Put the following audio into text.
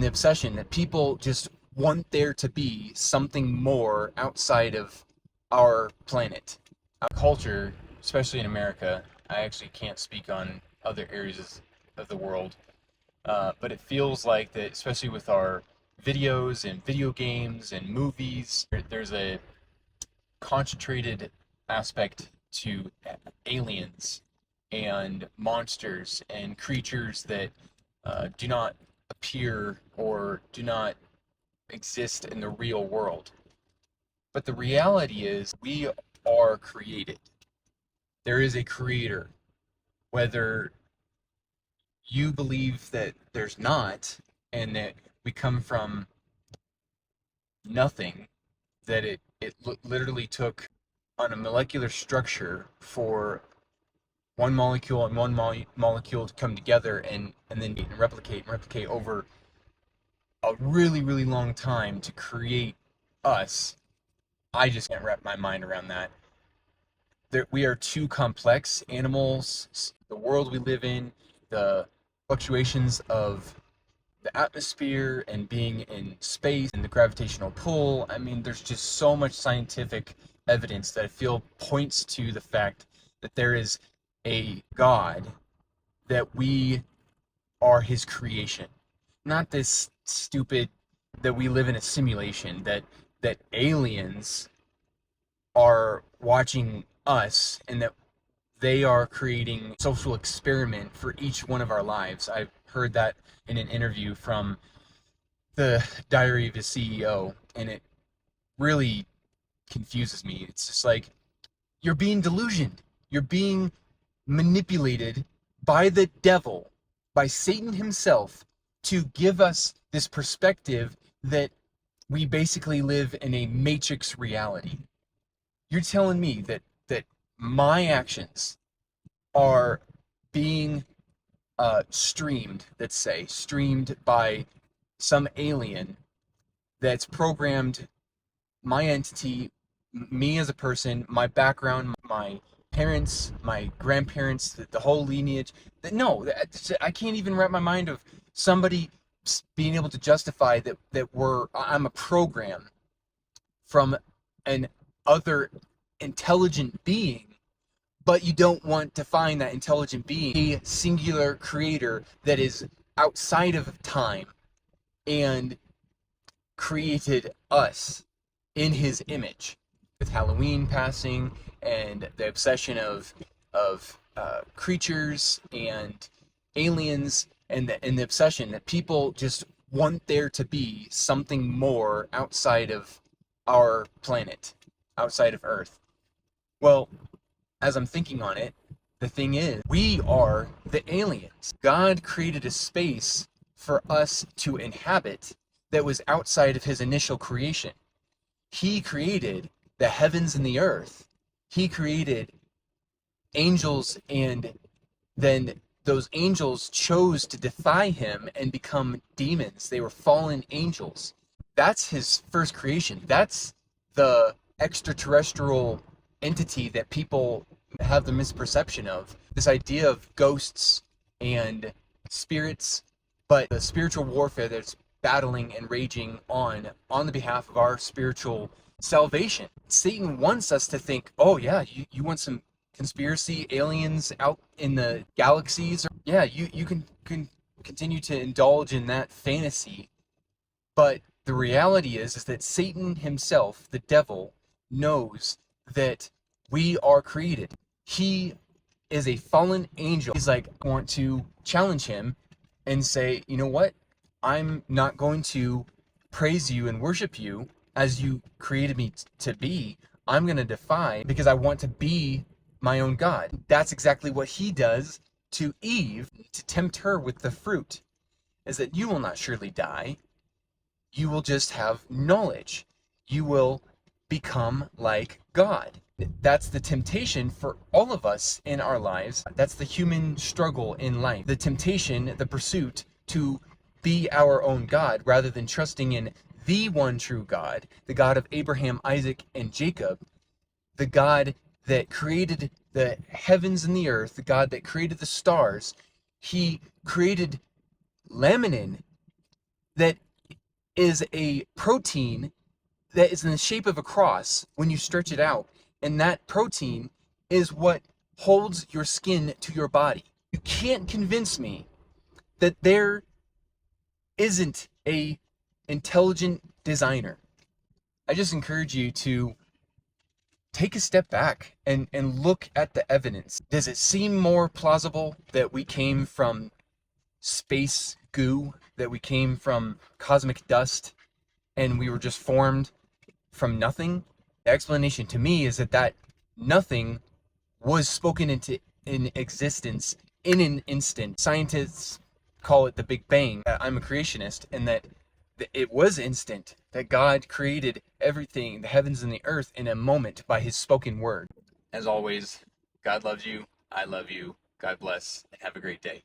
the obsession that people just want there to be something more outside of our planet. Our culture, especially in America, I actually can't speak on other areas of the world, but it feels like that, especially with our videos and video games and movies, there's a concentrated aspect to aliens and monsters and creatures that do not appear or do not exist in the real world. But the reality is, we are created. There is a creator. Whether you believe that there's not, and that we come from nothing, that it literally took on a molecular structure for one molecule and one molecule to come together and then replicate over a really, really long time to create us. I just can't wrap my mind around that. We are too complex animals. The world we live in, the fluctuations of the atmosphere and being in space and the gravitational pull. I mean, there's just so much scientific evidence that I feel points to the fact that there is a God, that we are his creation. Not this stupid that we live in a simulation, that aliens are watching us and that they are creating a social experiment for each one of our lives. I've heard that in an interview from the Diary of a CEO, and it really confuses me. It's just like, you're being delusioned. You're being manipulated by the devil, by Satan himself, to give us this perspective that we basically live in a matrix reality. You're telling me that my actions are being streamed, let's say, streamed by some alien that's programmed my entity, me as a person, my background, my parents, my grandparents, the whole lineage. No, I can't even wrap my mind of somebody being able to justify that I'm a program from an other intelligent being, but you don't want to find that intelligent being a singular creator that is outside of time and created us in his image. With Halloween passing and the obsession of creatures and aliens, and the obsession that people just want there to be something more outside of our planet, outside of Earth. Well, as I'm thinking on it, the thing is, we are the aliens. God created a space for us to inhabit that was outside of his initial creation. He created the heavens and the earth. He created angels, and then those angels chose to defy him and become demons. They were fallen angels. That's his first creation. That's the extraterrestrial entity that people have the misperception of. This idea of ghosts and spirits, but the spiritual warfare that's battling and raging on the behalf of our spiritual salvation. Satan wants us to think, oh yeah, you want some conspiracy aliens out in the galaxies? Yeah, you can continue to indulge in that fantasy. But the reality is that Satan himself, the devil, knows that we are created. He is a fallen angel. He's like, I want to challenge him and say, you know what? I'm not going to praise you and worship you as you created me to be. I'm going to defy, because I want to be my own God. That's exactly what he does to Eve, to tempt her with the fruit, is that you will not surely die. You will just have knowledge. You will become like God. That's the temptation for all of us in our lives. That's the human struggle in life. The temptation, the pursuit to be our own God rather than trusting in the one true God, the God of Abraham, Isaac, and Jacob, the God that created the heavens and the earth, the God that created the stars. He created laminin that is a protein that is in the shape of a cross when you stretch it out. And that protein is what holds your skin to your body. You can't convince me that there isn't a intelligent designer. I just encourage you to take a step back and look at the evidence. Does it seem more plausible that we came from space goo, that we came from cosmic dust, and we were just formed from nothing? The explanation to me is that nothing was spoken into in existence in an instant. Scientists call it the Big Bang. I'm a creationist, and that it was instant, that God created everything, the heavens and the earth, in a moment by his spoken word. As always, God loves you, I love you, God bless, and have a great day.